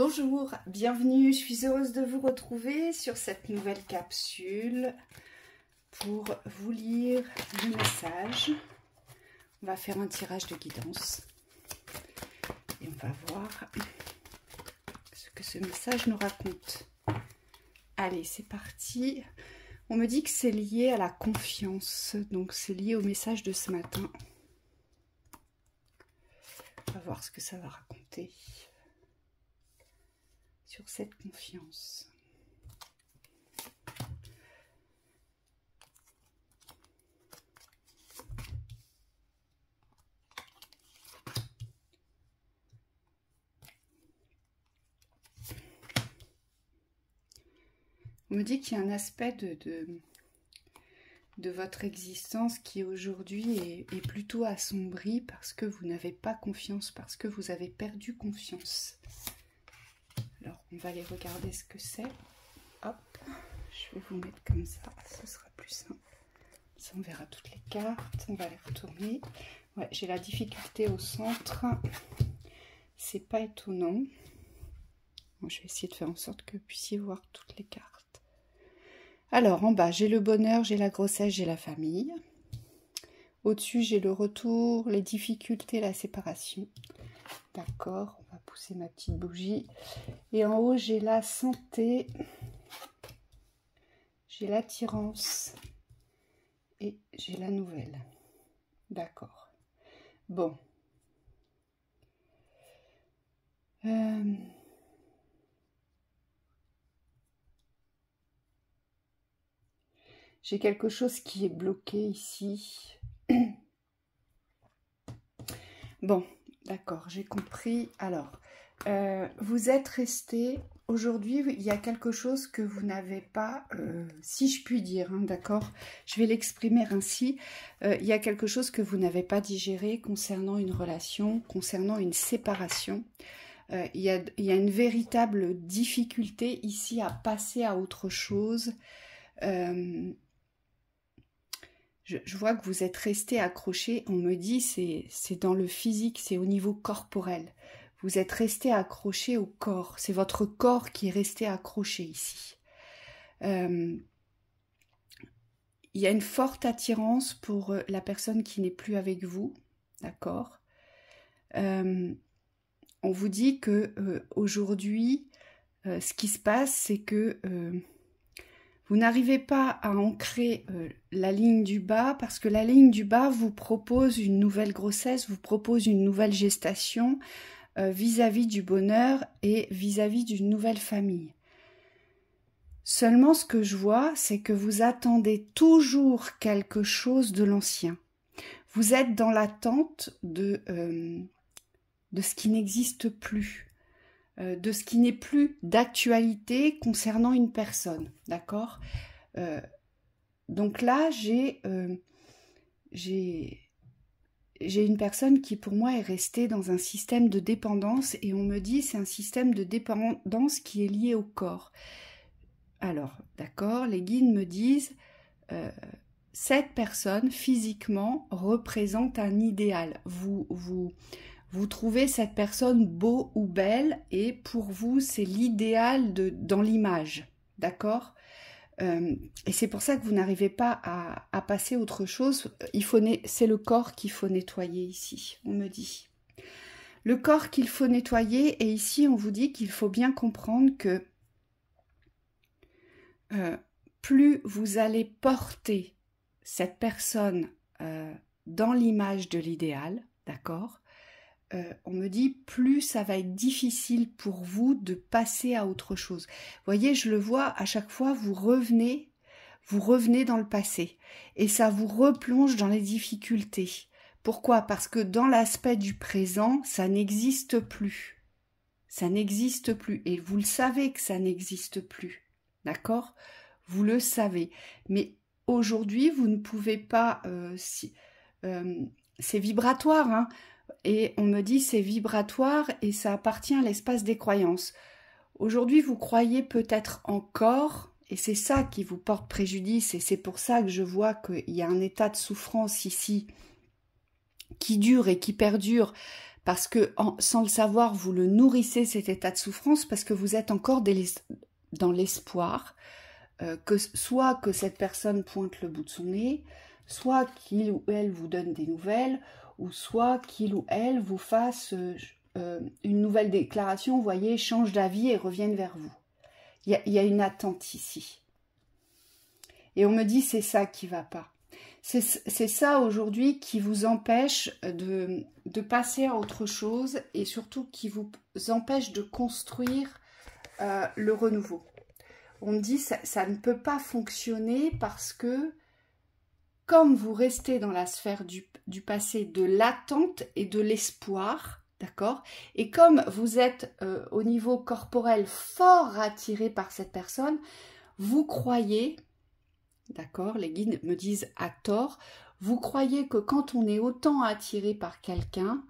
Bonjour, bienvenue, je suis heureuse de vous retrouver sur cette nouvelle capsule pour vous lire le message. On va faire un tirage de guidance et on va voir ce que ce message nous raconte. Allez, c'est parti. On me dit que c'est lié à la confiance, donc c'est lié au message de ce matin. On va voir ce que ça va raconter sur cette confiance. On me dit qu'il y a un aspect de votre existence qui aujourd'hui est plutôt assombri parce que vous n'avez pas confiance, parce que vous avez perdu confiance. Alors, on va aller regarder ce que c'est. Hop, je vais vous mettre comme ça, ce sera plus simple. Ça, on verra toutes les cartes, on va les retourner. Ouais, j'ai la difficulté au centre. C'est pas étonnant. Bon, je vais essayer de faire en sorte que vous puissiez voir toutes les cartes. Alors, en bas, j'ai le bonheur, j'ai la grossesse, j'ai la famille. Au-dessus, j'ai le retour, les difficultés, la séparation. D'accord, on va pousser ma petite bougie. Et en haut, j'ai la santé, j'ai l'attirance et j'ai la nouvelle. D'accord. Bon. J'ai quelque chose qui est bloqué ici. Bon, d'accord, j'ai compris. Alors, vous êtes resté... Aujourd'hui, il y a quelque chose que vous n'avez pas, si je puis dire, hein, d'accord, je vais l'exprimer ainsi. Il y a quelque chose que vous n'avez pas digéré concernant une relation, concernant une séparation. Il y a une véritable difficulté ici à passer à autre chose. Je vois que vous êtes resté accroché. On me dit c'est dans le physique, c'est au niveau corporel. Vous êtes resté accroché au corps. C'est votre corps qui est resté accroché ici. Il y a une forte attirance pour la personne qui n'est plus avec vous. D'accord. On vous dit que aujourd'hui, ce qui se passe, c'est que vous n'arrivez pas à ancrer la ligne du bas parce que la ligne du bas vous propose une nouvelle grossesse, vous propose une nouvelle gestation vis-à-vis du bonheur et vis-à-vis d'une nouvelle famille. Seulement, ce que je vois, c'est que vous attendez toujours quelque chose de l'ancien. Vous êtes dans l'attente de ce qui n'existe plus. De ce qui n'est plus d'actualité concernant une personne, d'accord. Donc là, j'ai une personne qui pour moi est restée dans un système de dépendance et on me dit c'est un système de dépendance qui est lié au corps. Alors, d'accord, les guides me disent cette personne physiquement représente un idéal. Vous trouvez cette personne beau ou belle et pour vous, c'est l'idéal dans l'image, d'accord. Et c'est pour ça que vous n'arrivez pas à passer autre chose. C'est le corps qu'il faut nettoyer ici, on me dit. Le corps qu'il faut nettoyer et ici, on vous dit qu'il faut bien comprendre que plus vous allez porter cette personne dans l'image de l'idéal, d'accord. On me dit plus ça va être difficile pour vous de passer à autre chose. Vous voyez, je le vois à chaque fois, vous revenez dans le passé et ça vous replonge dans les difficultés. Pourquoi? Parce que dans l'aspect du présent, ça n'existe plus. Ça n'existe plus et vous le savez que ça n'existe plus. D'accord? Vous le savez. Mais aujourd'hui, vous ne pouvez pas... c'est vibratoire, hein. Et on me dit c'est vibratoire et ça appartient à l'espace des croyances. Aujourd'hui, vous croyez peut-être encore, et c'est ça qui vous porte préjudice, et c'est pour ça que je vois qu'il y a un état de souffrance ici qui dure et qui perdure, parce que sans le savoir, vous le nourrissez cet état de souffrance parce que vous êtes encore dans l'espoir que soit que cette personne pointe le bout de son nez, soit qu'il ou elle vous donne des nouvelles, ou soit qu'il ou elle vous fasse une nouvelle déclaration, vous voyez, change d'avis et revienne vers vous. Il y a une attente ici. Et on me dit c'est ça qui ne va pas. C'est ça aujourd'hui qui vous empêche de passer à autre chose et surtout qui vous empêche de construire le renouveau. On me dit ça ne peut pas fonctionner parce que comme vous restez dans la sphère du passé, de l'attente et de l'espoir, d'accord? Et comme vous êtes au niveau corporel fort attiré par cette personne, vous croyez, d'accord, les guides me disent à tort, vous croyez que quand on est autant attiré par quelqu'un,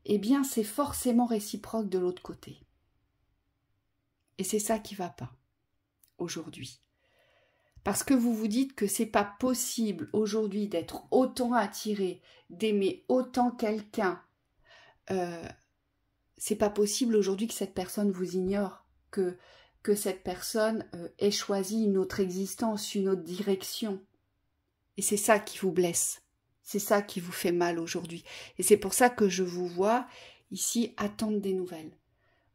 eh bien c'est forcément réciproque de l'autre côté. Et c'est ça qui ne va pas aujourd'hui. Parce que vous vous dites que c'est pas possible aujourd'hui d'être autant attiré, d'aimer autant quelqu'un. C'est pas possible aujourd'hui que cette personne vous ignore, que cette personne ait choisi une autre existence, une autre direction. Et c'est ça qui vous blesse. C'est ça qui vous fait mal aujourd'hui. Et c'est pour ça que je vous vois ici attendre des nouvelles.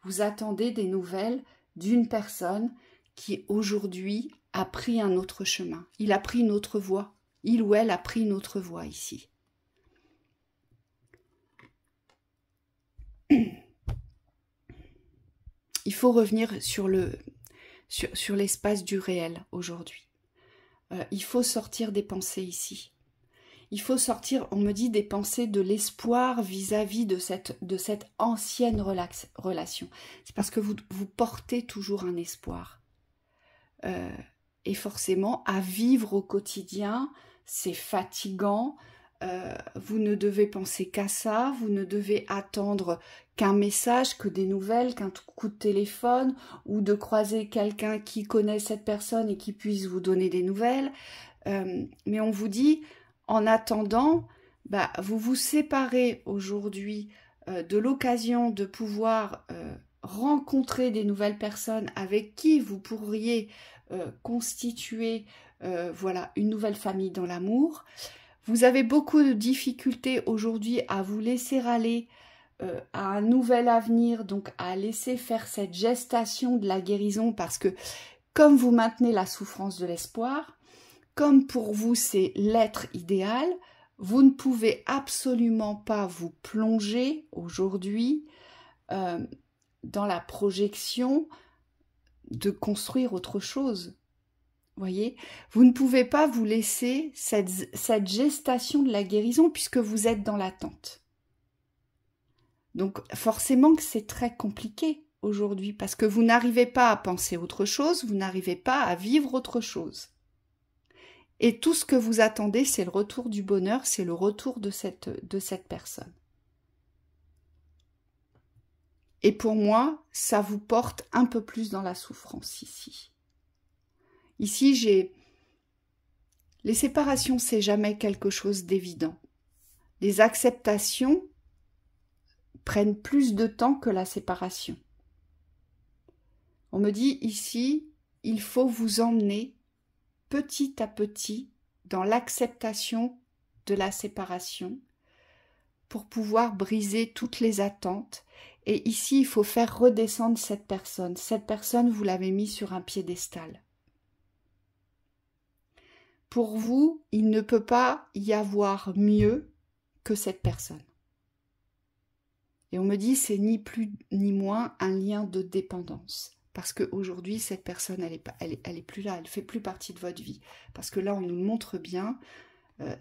Vous attendez des nouvelles d'une personne qui aujourd'hui a pris un autre chemin. Il a pris une autre voie. Il ou elle a pris une autre voie ici. Il faut revenir sur l'espace du réel aujourd'hui. Il faut sortir des pensées ici. Il faut sortir, on me dit, des pensées de l'espoir vis-à-vis de cette ancienne relation. C'est parce que vous portez toujours un espoir. Et forcément, à vivre au quotidien, c'est fatigant. Vous ne devez penser qu'à ça. Vous ne devez attendre qu'un message, que des nouvelles, qu'un coup de téléphone, ou de croiser quelqu'un qui connaît cette personne et qui puisse vous donner des nouvelles. Mais on vous dit, en attendant, vous vous séparez aujourd'hui de l'occasion de pouvoir rencontrer des nouvelles personnes avec qui vous pourriez constituer une nouvelle famille dans l'amour. Vous avez beaucoup de difficultés aujourd'hui à vous laisser aller à un nouvel avenir, donc à laisser faire cette gestation de la guérison, parce que comme vous maintenez la souffrance de l'espoir, comme pour vous c'est l'être idéal, vous ne pouvez absolument pas vous plonger aujourd'hui dans la projection de construire autre chose. Voyez, vous ne pouvez pas vous laisser cette gestation de la guérison puisque vous êtes dans l'attente. Donc forcément que c'est très compliqué aujourd'hui parce que vous n'arrivez pas à penser autre chose, vous n'arrivez pas à vivre autre chose. Et tout ce que vous attendez, c'est le retour du bonheur, c'est le retour de cette personne. Et pour moi, ça vous porte un peu plus dans la souffrance ici. Ici, les séparations, c'est jamais quelque chose d'évident. Les acceptations prennent plus de temps que la séparation. On me dit ici, il faut vous emmener petit à petit dans l'acceptation de la séparation pour pouvoir briser toutes les attentes. Et ici, il faut faire redescendre cette personne. Cette personne, vous l'avez mise sur un piédestal. Pour vous, il ne peut pas y avoir mieux que cette personne. Et on me dit, c'est ni plus ni moins un lien de dépendance. Parce qu'aujourd'hui, cette personne, elle est plus là, elle ne fait plus partie de votre vie. Parce que là, on nous le montre bien,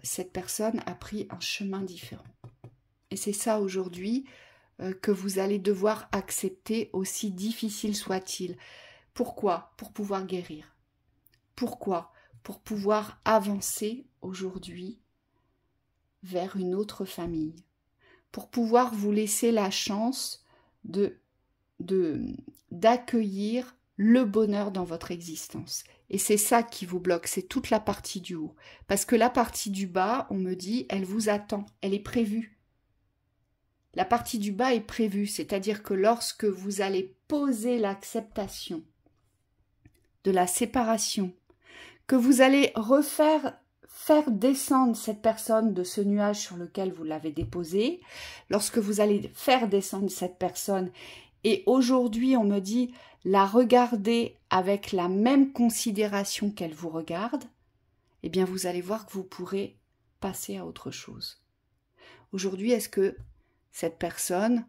cette personne a pris un chemin différent. Et c'est ça aujourd'hui que vous allez devoir accepter, aussi difficile soit-il. Pourquoi? Pour pouvoir guérir. Pourquoi? Pour pouvoir avancer aujourd'hui vers une autre famille. Pour pouvoir vous laisser la chance d'accueillir le bonheur dans votre existence. Et c'est ça qui vous bloque, c'est toute la partie du haut. Parce que la partie du bas, on me dit, elle vous attend, elle est prévue. La partie du bas est prévue, c'est-à-dire que lorsque vous allez poser l'acceptation de la séparation, que vous allez faire descendre cette personne de ce nuage sur lequel vous l'avez déposée, lorsque vous allez faire descendre cette personne, et aujourd'hui on me dit la regarder avec la même considération qu'elle vous regarde, eh bien vous allez voir que vous pourrez passer à autre chose. Aujourd'hui, est-ce que cette personne,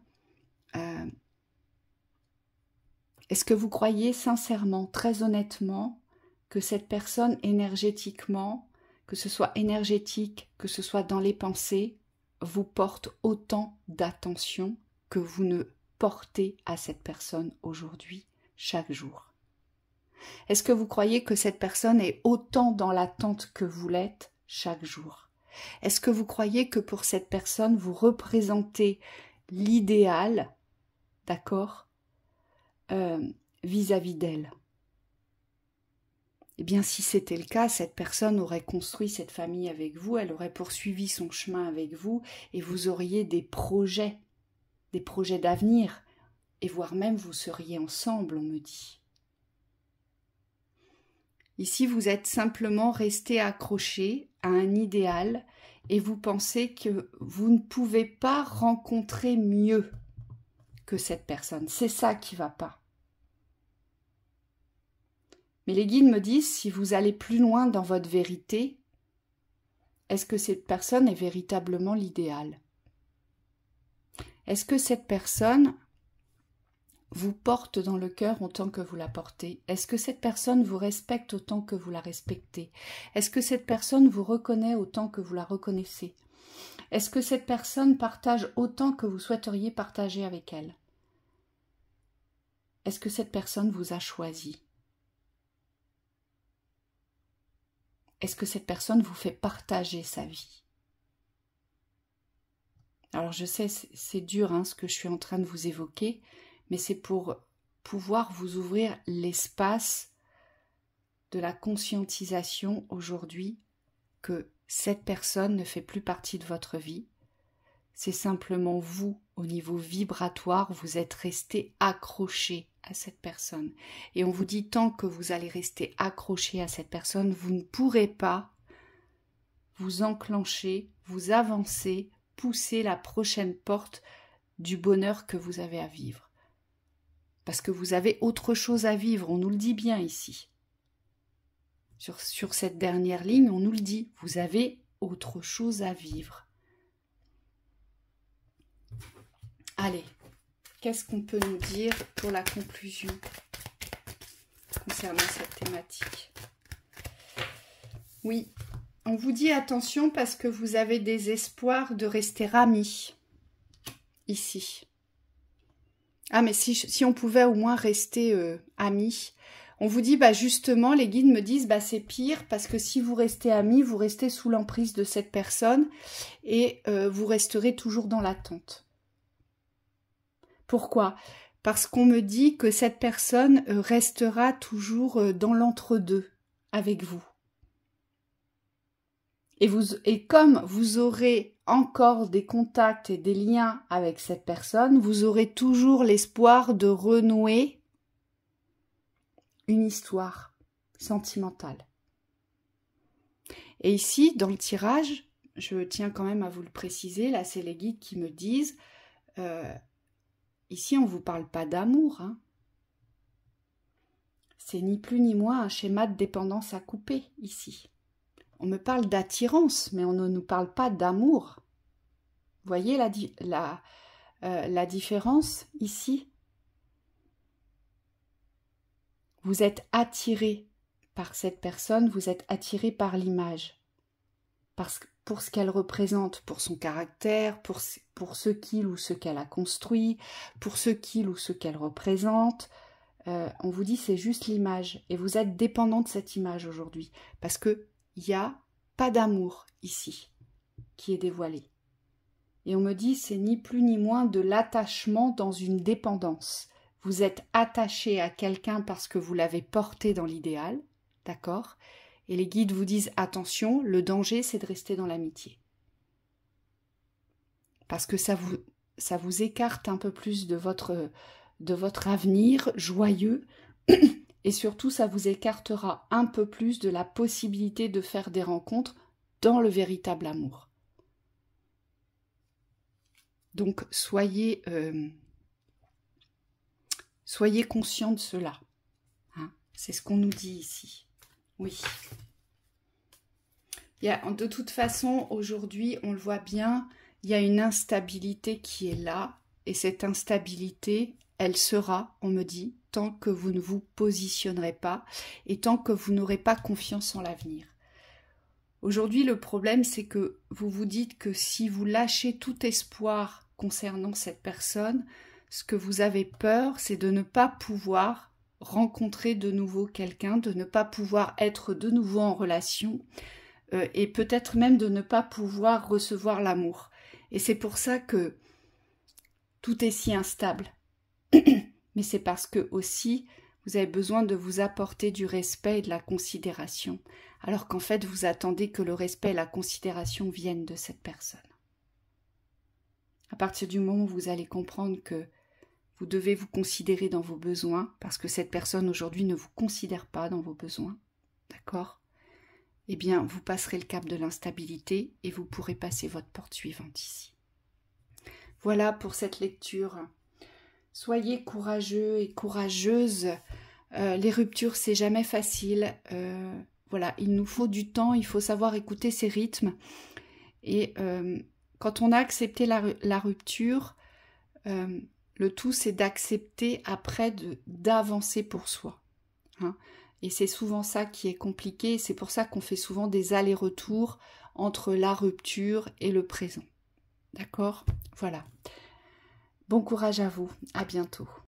est-ce que vous croyez sincèrement, très honnêtement, que cette personne énergétiquement, que ce soit énergétique, que ce soit dans les pensées, vous porte autant d'attention que vous ne portez à cette personne aujourd'hui, chaque jour? Est-ce que vous croyez que cette personne est autant dans l'attente que vous l'êtes chaque jour? Est-ce que vous croyez que pour cette personne, vous représentez l'idéal, d'accord, vis-à-vis d'elle? Eh bien, si c'était le cas, cette personne aurait construit cette famille avec vous, elle aurait poursuivi son chemin avec vous, et vous auriez des projets d'avenir, et voire même vous seriez ensemble, on me dit. Ici, vous êtes simplement resté accroché à un idéal et vous pensez que vous ne pouvez pas rencontrer mieux que cette personne. C'est ça qui ne va pas. Mais les guides me disent, si vous allez plus loin dans votre vérité, est-ce que cette personne est véritablement l'idéal? Est-ce que cette personne vous porte dans le cœur autant que vous la portez? Est-ce que cette personne vous respecte autant que vous la respectez? Est-ce que cette personne vous reconnaît autant que vous la reconnaissez? Est-ce que cette personne partage autant que vous souhaiteriez partager avec elle? Est-ce que cette personne vous a choisi? Est-ce que cette personne vous fait partager sa vie? Alors je sais, c'est dur ce que je suis en train de vous évoquer, mais c'est pour pouvoir vous ouvrir l'espace de la conscientisation aujourd'hui que cette personne ne fait plus partie de votre vie. C'est simplement vous, au niveau vibratoire, vous êtes resté accroché à cette personne. Et on vous dit, tant que vous allez rester accroché à cette personne, vous ne pourrez pas vous enclencher, vous avancer, pousser la prochaine porte du bonheur que vous avez à vivre. Parce que vous avez autre chose à vivre, on nous le dit bien ici. Sur cette dernière ligne, on nous le dit, vous avez autre chose à vivre. Allez, qu'est-ce qu'on peut nous dire pour la conclusion concernant cette thématique? Oui, on vous dit attention parce que vous avez des espoirs de rester amis ici. Ah, mais si on pouvait au moins rester amis. On vous dit, justement, les guides me disent, c'est pire parce que si vous restez amis, vous restez sous l'emprise de cette personne et vous resterez toujours dans l'attente. Pourquoi? Parce qu'on me dit que cette personne restera toujours dans l'entre-deux avec vous. Et comme vous aurez encore des contacts et des liens avec cette personne, vous aurez toujours l'espoir de renouer une histoire sentimentale. Et ici, dans le tirage, je tiens quand même à vous le préciser, là c'est les guides qui me disent, ici on ne vous parle pas d'amour, c'est ni plus ni moins un schéma de dépendance à couper ici. On me parle d'attirance, mais on ne nous parle pas d'amour. Vous voyez la différence ici? Vous êtes attiré par cette personne, vous êtes attiré par l'image, pour ce qu'elle représente, pour son caractère, pour ce qu'il ou ce qu'elle a construit, pour ce qu'il ou ce qu'elle représente. On vous dit c'est juste l'image, et vous êtes dépendant de cette image aujourd'hui, parce que il n'y a pas d'amour ici qui est dévoilé. Et on me dit c'est ni plus ni moins de l'attachement dans une dépendance. Vous êtes attaché à quelqu'un parce que vous l'avez porté dans l'idéal, d'accord? Et les guides vous disent attention, le danger c'est de rester dans l'amitié. Parce que ça ça vous écarte un peu plus de votre avenir joyeux et surtout ça vous écartera un peu plus de la possibilité de faire des rencontres dans le véritable amour. Donc soyez conscient de cela. Hein, c'est ce qu'on nous dit ici. Oui. De toute façon, aujourd'hui, on le voit bien, il y a une instabilité qui est là. Et cette instabilité, elle sera, on me dit, tant que vous ne vous positionnerez pas et tant que vous n'aurez pas confiance en l'avenir. Aujourd'hui, le problème, c'est que vous vous dites que si vous lâchez tout espoir concernant cette personne, ce que vous avez peur, c'est de ne pas pouvoir rencontrer de nouveau quelqu'un, de ne pas pouvoir être de nouveau en relation et peut-être même de ne pas pouvoir recevoir l'amour. Et c'est pour ça que tout est si instable. Mais c'est parce que aussi, vous avez besoin de vous apporter du respect et de la considération, alors qu'en fait, vous attendez que le respect et la considération viennent de cette personne. À partir du moment où vous allez comprendre que vous devez vous considérer dans vos besoins, parce que cette personne aujourd'hui ne vous considère pas dans vos besoins, d'accord ? Eh bien, vous passerez le cap de l'instabilité et vous pourrez passer votre porte suivante ici. Voilà pour cette lecture. Soyez courageux et courageuses. Les ruptures, c'est jamais facile. Voilà, il nous faut du temps, il faut savoir écouter ses rythmes. Et quand on a accepté la rupture, le tout, c'est d'accepter après d'avancer pour soi. Hein. Et c'est souvent ça qui est compliqué. C'est pour ça qu'on fait souvent des allers-retours entre la rupture et le présent. D'accord ? Voilà. Bon courage à vous. À bientôt.